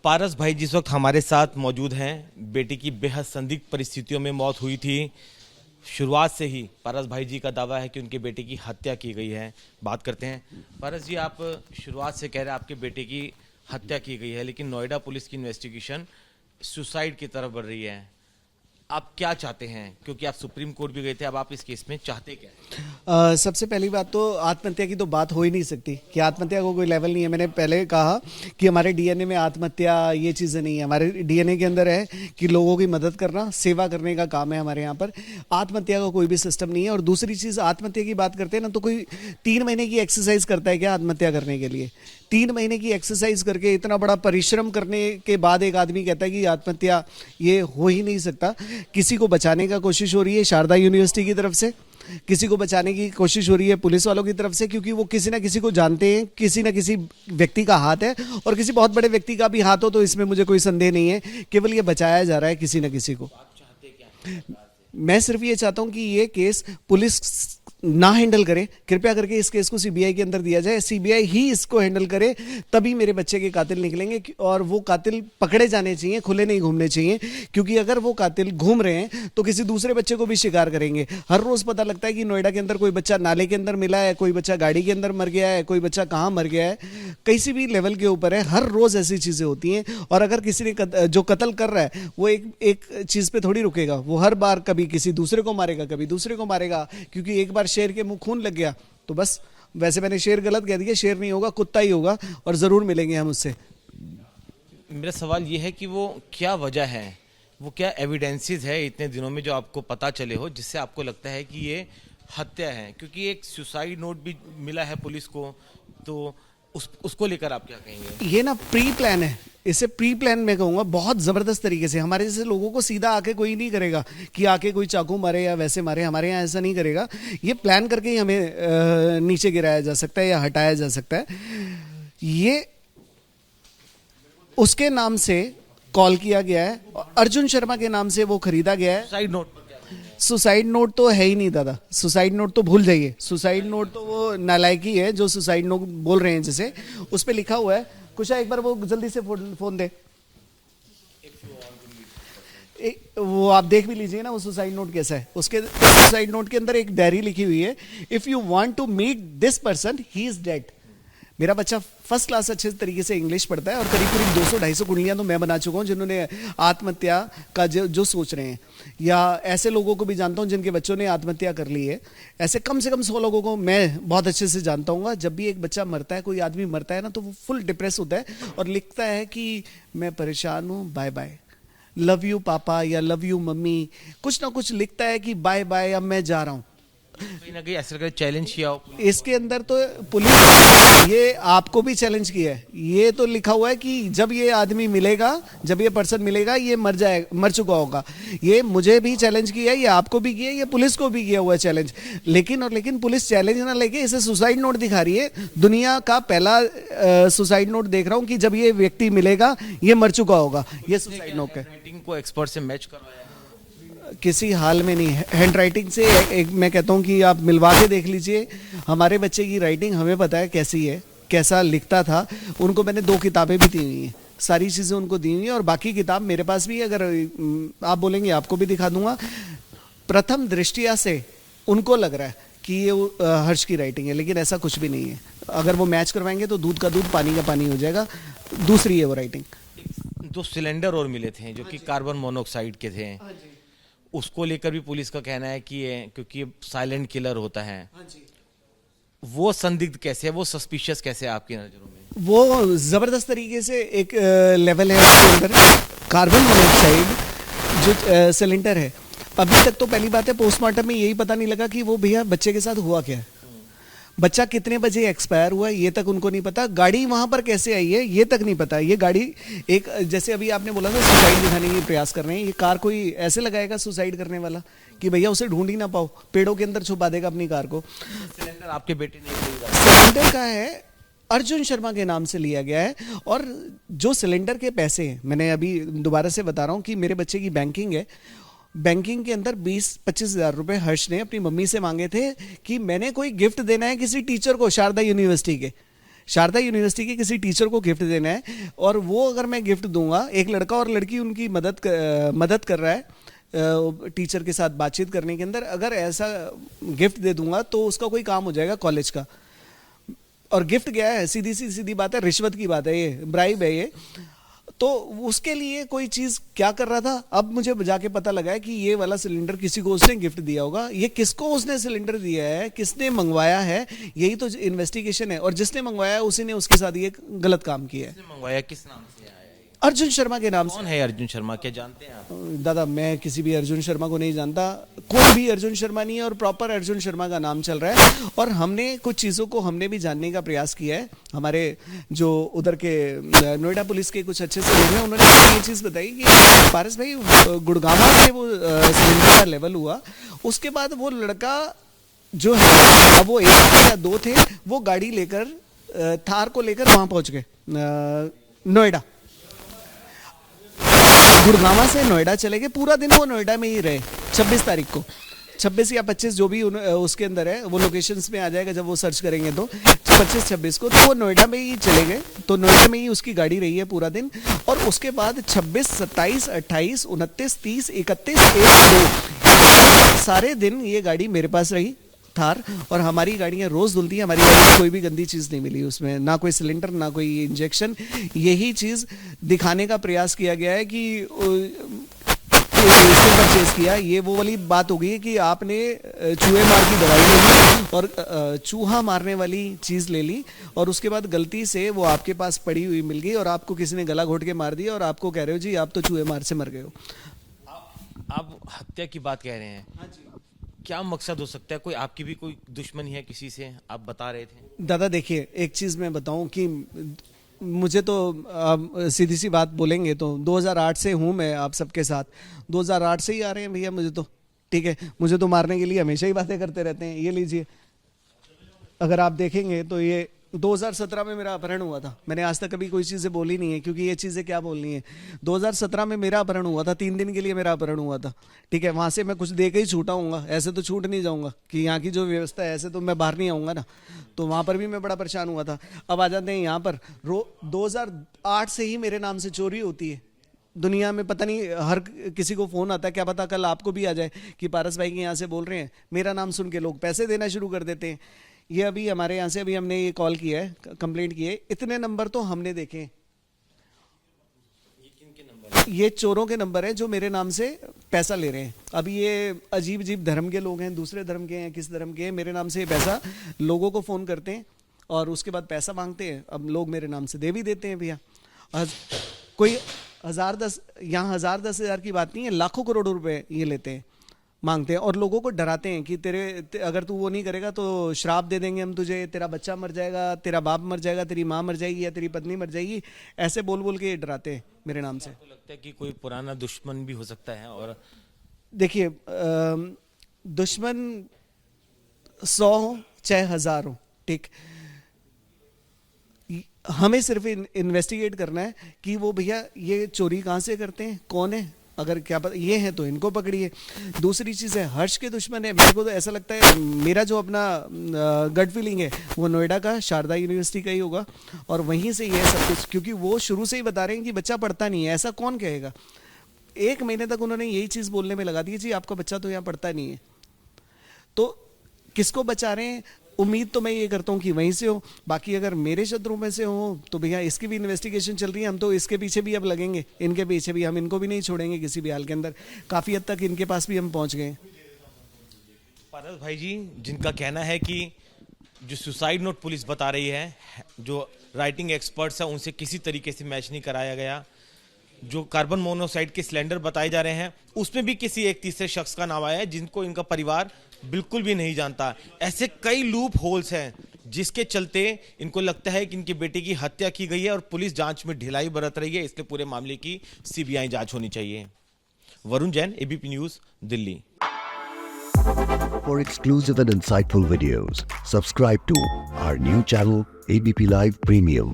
पारस भाई जिस वक्त हमारे साथ मौजूद हैं, बेटी की बेहद संदिग्ध परिस्थितियों में मौत हुई थी। शुरुआत से ही पारस भाई जी का दावा है कि उनके बेटे की हत्या की गई है। बात करते हैं। पारस जी, आप शुरुआत से कह रहे हैं आपके बेटे की हत्या की गई है, लेकिन नोएडा पुलिस की इन्वेस्टिगेशन सुसाइड की तरफ बढ़ रही है। आप क्या चाहते हैं, क्योंकि आप सुप्रीम कोर्ट भी गए थे, अब आप इस केस में चाहते क्या हैं? सबसे पहली बात तो आत्महत्या की तो बात हो ही नहीं सकती कि आत्महत्या को कोई लेवल नहीं है। मैंने पहले कहा कि हमारे डीएनए में आत्महत्या ये चीज़ें नहीं है। हमारे डीएनए के अंदर है कि लोगों की मदद करना, सेवा करने का काम है हमारे यहाँ पर। आत्महत्या का कोई भी सिस्टम नहीं है। और दूसरी चीज़, आत्महत्या की बात करते हैं ना, तो कोई 3 महीने की एक्सरसाइज करता है क्या आत्महत्या करने के लिए? 3 महीने की एक्सरसाइज करके, इतना बड़ा परिश्रम करने के बाद एक आदमी कहता है कि आत्महत्या ये हो ही नहीं सकता। किसी को बचाने का कोशिश हो रही है शारदा यूनिवर्सिटी की तरफ से, किसी को बचाने की कोशिश हो रही है पुलिस वालों की तरफ से, क्योंकि वो किसी ना किसी को जानते हैं, किसी ना किसी व्यक्ति का हाथ है। और किसी बहुत बड़े व्यक्ति का भी हाथ हो तो इसमें मुझे कोई संदेह नहीं है। केवल ये बचाया जा रहा है किसी ना किसी को। मैं सिर्फ ये चाहता हूं कि ये केस पुलिस ना हैंडल करे। कृपया करके इस केस को सीबीआई के अंदर दिया जाए। सीबीआई ही इसको हैंडल करे, तभी मेरे बच्चे के कातिल निकलेंगे। और वो कातिल पकड़े जाने चाहिए, खुले नहीं घूमने चाहिए। क्योंकि अगर वो कातिल घूम रहे हैं तो किसी दूसरे बच्चे को भी शिकार करेंगे। हर रोज पता लगता है कि नोएडा के अंदर कोई बच्चा नाले के अंदर मिला है, कोई बच्चा गाड़ी के अंदर मर गया है, कोई बच्चा कहाँ मर गया है, किसी भी लेवल के ऊपर है। हर रोज ऐसी चीजें होती हैं। और अगर किसी ने जो कत्ल कर रहा है वो एक चीज पे थोड़ी रुकेगा। वो हर बार कभी किसी दूसरे को मारेगा, कभी दूसरे को मारेगा। क्योंकि एक बार शेर के मुंह खून लग गया तो बस, वैसे मैंने शेर गलत कह दिया, शेर नहीं होगा, कुत्ता ही होगा। और जरूर मिलेंगे हम उससे। मेरा सवाल ये है कि वो क्या वजह है, वो क्या एविडेंसेस है इतने दिनों में जो आपको पता चले हो, जिससे आपको लगता है कि ये हत्या है? क्योंकि एक सुसाइड नोट भी मिला है पुलिस को, तो उसको लेकर आप क्या कहेंगे? ये ना प्री प्लान है। इसे प्री प्लान मैं कहूँगा, बहुत ज़बरदस्त तरीके से। हमारे जैसे लोगों को सीधा आके कोई नहीं करेगा कि आके कोई चाकू मारे या वैसे मारे। हमारे यहाँ ऐसा नहीं करेगा। ये प्लान करके ही हमें नीचे गिराया जा सकता है या हटाया जा सकता है। ये उसके नाम से कॉल किया गया है, अर्जुन शर्मा के नाम से वो खरीदा गया है। सुसाइड नोट सुसाइड नोट तो है ही नहीं दादा। सुसाइड नोट तो भूल जाइए। सुसाइड नोट तो वो नालायकी है जो सुसाइड नोट बोल रहे हैं, जैसे उस पर लिखा हुआ है। कुछ एक बार वो जल्दी से फोन दे, वो आप देख भी लीजिए ना वो सुसाइड नोट कैसा है। उसके सुसाइड नोट के अंदर एक डायरी लिखी हुई है, if you want to meet this person he is dead. मेरा बच्चा फर्स्ट क्लास अच्छे तरीके से इंग्लिश पढ़ता है। और करीब करीब 200-250 कुंडलियां तो मैं बना चुका हूं जिन्होंने आत्महत्या का जो सोच रहे हैं, या ऐसे लोगों को भी जानता हूं जिनके बच्चों ने आत्महत्या कर ली है। ऐसे कम से कम 100 लोगों को मैं बहुत अच्छे से जानता हूँ। जब भी एक बच्चा मरता है, कोई आदमी मरता है ना, तो वो फुल डिप्रेस होता है और लिखता है कि मैं परेशान हूँ, बाय बाय, लव यू पापा या लव यू मम्मी, कुछ ना कुछ लिखता है कि बाय बाय, अब मैं जा रहा हूँ। कहीं ना कहीं ऐसा लग रहा है चैलेंज किया हो इसके अंदर तो पुलिस ये आपको भी चैलेंज किया है। ये तो लिखा हुआ है कि जब ये आदमी मिलेगा, जब ये पर्सन मिलेगा, ये मर चुका होगा। ये मुझे भी चैलेंज किया है, ये आपको भी किया है, ये पुलिस को भी किया हुआ है चैलेंज। लेकिन पुलिस चैलेंज ना लेके इसे सुसाइड नोट दिखा रही है। दुनिया का पहला सुसाइड नोट देख रहा हूँ कि जब ये व्यक्ति मिलेगा ये मर चुका होगा। ये सुसाइड नोट है। राइटिंग को एक्सपर्ट से मैच करवाया किसी हाल में नहीं है। हैंड राइटिंग से मैं कहता हूँ कि आप मिलवा के देख लीजिए। हमारे बच्चे की राइटिंग हमें पता है कैसी है, कैसा लिखता था। उनको मैंने 2 किताबें भी दी हुई हैं, सारी चीज़ें उनको दी हुई हैं। और बाकी किताब मेरे पास भी, अगर आप बोलेंगे आपको भी दिखा दूंगा। प्रथम दृष्टिया से उनको लग रहा है कि ये हर्ष की राइटिंग है, लेकिन ऐसा कुछ भी नहीं है। अगर वो मैच करवाएंगे तो दूध का दूध, पानी का पानी हो जाएगा। दूसरी है वो राइटिंग। 2 सिलेंडर और मिले थे जो कि कार्बन मोनोऑक्साइड के थे। उसको लेकर भी पुलिस का कहना है कि ये क्योंकि साइलेंट किलर होता है। वो संदिग्ध कैसे है, वो सस्पिशियस कैसे है आपकी नजरों में? वो जबरदस्त तरीके से एक लेवल है उसके अंदर। कार्बन मोनोऑक्साइड जो सिलेंडर है, अभी तक तो पहली बात है पोस्टमार्टम में यही पता नहीं लगा कि वो भैया बच्चे के साथ हुआ क्या है। बच्चा कितने बजे एक्सपायर हुआ ये तक उनको नहीं पता। गाड़ी वहां पर कैसे आई है ये तक नहीं पता। ये गाड़ी एक, जैसे अभी आपने बोला था सुसाइड दिखाने की प्रयास कर रहे हैं, ये कार कोई ऐसे लगाएगा सुसाइड करने वाला कि भैया उसे ढूंढ ही ना पाओ, पेड़ों के अंदर छुपा देगा अपनी कार को। सिलेंडर आपके बेटे ने सिलेंडर का है, अर्जुन शर्मा के नाम से लिया गया है। और जो सिलेंडर के पैसे हैं, मैंने अभी दोबारा से बता रहा हूँ कि मेरे बच्चे की बैंकिंग है, बैंकिंग के अंदर 20-25 हज़ार रुपए हर्ष ने अपनी मम्मी से मांगे थे कि मैंने कोई गिफ्ट देना है किसी टीचर को शारदा यूनिवर्सिटी के। शारदा यूनिवर्सिटी के किसी टीचर को गिफ्ट देना है, और वो अगर मैं गिफ्ट दूंगा, एक लड़का और लड़की उनकी मदद कर रहा है टीचर के साथ बातचीत करने के अंदर, अगर ऐसा गिफ्ट दे दूंगा तो उसका कोई काम हो जाएगा कॉलेज का। और गिफ्ट क्या है, सीधी बात है, रिश्वत की बात है, ये ब्राइब है ये। तो उसके लिए कोई चीज क्या कर रहा था, अब मुझे जाके पता लगा है कि ये वाला सिलेंडर किसी को उसने गिफ्ट दिया होगा। ये किसको उसने सिलेंडर दिया है, किसने मंगवाया है, यही तो इन्वेस्टिगेशन है। और जिसने मंगवाया है उसी ने उसके साथ ये गलत काम किया है। मंगवाया किस नाम से आया है? अर्जुन शर्मा के नाम से। कौन है अर्जुन शर्मा, क्या जानते हैं आप? दादा मैं किसी भी अर्जुन शर्मा को नहीं जानता, कोई भी अर्जुन शर्मा नहीं है, और प्रॉपर अर्जुन शर्मा का नाम चल रहा है। और हमने कुछ चीज़ों को हमने भी जानने का प्रयास किया है। हमारे जो उधर के नोएडा पुलिस के कुछ अच्छे से लोग हैं, उन्होंने ये चीज़ बताई कि पारस भाई गुड़गांव से वो सिलेंडर का लेवल हुआ, उसके बाद वो लड़का जो है, अब वो एक थे या दो थे, वो गाड़ी लेकर थार को लेकर वहाँ पहुँच गए नोएडा, गुड़गांव से नोएडा चले गए। पूरा दिन वो नोएडा में ही रहे। 26 तारीख को, 26 या 25 जो भी उसके अंदर है, वो लोकेशंस में आ जाएगा जब वो सर्च करेंगे, तो 25-26 को तो वो नोएडा में ही चले गए। तो नोएडा में ही उसकी गाड़ी रही है पूरा दिन। और उसके बाद 26, 27, 28, 29, 30, 31, 1, 2 सारे दिन ये गाड़ी मेरे पास रही, थार। और हमारी गाड़ियाँ रोज़ धुलती हैं, हमारी गाड़ी में कोई भी गंदी चीज़ नहीं मिली उसमें, ना कोई सिलेंडर, ना कोई इंजेक्शन। यही चीज़ दिखाने का प्रयास किया गया है कि परचेज किया। ये वो वाली बात हो गई है कि आपने चूहे मार की दवाई ले ली और चूहा मारने वाली चीज़ ले ली, और उसके बाद गलती से वो आपके पास पड़ी हुई मिल गई, और आपको किसी ने गला घोट के मार दिया, और आपको कह रहे हो जी आप तो चूहे मार से मर गए हो। आप हत्या की बात कह रहे हैं। हाँ जी। क्या मकसद हो सकता है? कोई आपकी भी कोई दुश्मनी है किसी से, आप बता रहे थे? दादा देखिए, एक चीज़ मैं बताऊं कि मुझे तो सीधी सी बात बोलेंगे तो 2008 से हूं मैं आप सबके साथ, 2008 से ही आ रहे हैं भैया मुझे तो, ठीक है। मुझे तो मारने के लिए हमेशा ही बातें करते रहते हैं। ये लीजिए, अगर आप देखेंगे तो ये 2017 में मेरा अपहरण हुआ था। मैंने आज तक कभी कोई चीज़ें बोली नहीं है, क्योंकि ये चीज़ें क्या बोलनी है। 2017 में मेरा अपहरण हुआ था, 3 दिन के लिए मेरा अपहरण हुआ था, ठीक है। वहाँ से मैं कुछ दे के ही छूटा हूँगा, ऐसे तो छूट नहीं जाऊँगा कि यहाँ की जो व्यवस्था है, ऐसे तो मैं बाहर नहीं आऊँगा ना। तो वहाँ पर भी मैं बड़ा परेशान हुआ था। अब आ जाते हैं यहाँ पर, 2008 से ही मेरे नाम से चोरी होती है दुनिया में। पता नहीं, हर किसी को फ़ोन आता है, क्या पता कल आपको भी आ जाए कि पारस भाई के यहाँ से बोल रहे हैं। मेरा नाम सुन के लोग पैसे देना शुरू कर देते हैं। ये अभी हमारे यहाँ से अभी हमने ये कॉल किया है, कंप्लेंट की है, इतने नंबर तो हमने देखे। ये चोरों के नंबर है जो मेरे नाम से पैसा ले रहे हैं। अब ये अजीब अजीब धर्म के लोग हैं, दूसरे धर्म के हैं, किस धर्म के हैं, मेरे नाम से पैसा लोगों को फ़ोन करते हैं और उसके बाद पैसा मांगते हैं। अब लोग मेरे नाम से दे भी देते हैं भैया। कोई 1000-10 यहाँ 1000-10 की बात नहीं है, लाखों करोड़ों रुपए ये लेते हैं, मांगते हैं, और लोगों को डराते हैं कि अगर तू वो नहीं करेगा तो श्राप दे देंगे हम तुझे, तेरा बच्चा मर जाएगा, तेरा बाप मर जाएगा, तेरी माँ मर जाएगी या तेरी पत्नी मर जाएगी। ऐसे बोल बोल के डराते हैं मेरे नाम से। आपको लगता है कि कोई पुराना दुश्मन भी हो सकता है? और देखिए, दुश्मन 100 हो चाहे 1000 हो, ठीक, हमें सिर्फ इन्वेस्टिगेट करना है कि वो भैया ये चोरी कहाँ से करते हैं, कौन है। अगर क्या पता ये है तो इनको पकड़िए। दूसरी चीज़ है, हर्ष के दुश्मन है। मेरे को तो ऐसा लगता है, मेरा जो अपना गट फीलिंग है वो नोएडा का शारदा यूनिवर्सिटी का ही होगा, और वहीं से ये सब कुछ, क्योंकि वो शुरू से ही बता रहे हैं कि बच्चा पढ़ता नहीं है। ऐसा कौन कहेगा? 1 महीने तक उन्होंने यही चीज़ बोलने में लगा दी, जी आपका बच्चा तो यहाँ पढ़ता नहीं है। तो किसको बचा रहे हैं? उम्मीद तो मैं ये करता हूँ कि वहीं से हो। बाकी अगर मेरे शत्रु में से हो तो भैया इसकी भी इन्वेस्टिगेशन चल रही है, हम तो इसके पीछे भी अब लगेंगे, इनके पीछे भी, हम इनको भी नहीं छोड़ेंगे किसी भी हाल के अंदर। काफ़ी हद तक इनके पास भी हम पहुँच गए। पारस भाई जी, जिनका कहना है कि जो सुसाइड नोट पुलिस बता रही है, जो राइटिंग एक्सपर्ट्स हैं उनसे किसी तरीके से मैच नहीं कराया गया, जो कार्बन मोनोऑक्साइड के सिलेंडर बताए जा रहे हैं उसमें भी किसी एक तीसरे शख्स का नाम आया है जिनको इनका परिवार बिल्कुल भी नहीं जानता। ऐसे कई लूप होल्स हैं जिसके चलते इनको लगता है कि इनकी बेटी की हत्या की गई है और पुलिस जांच में ढिलाई बरत रही है, इसलिए पूरे मामले की सीबीआई जांच होनी चाहिए। Varun Jain, ABP news, Delhi. For exclusive and insightful videos, subscribe to our new channel ABP Live Premium.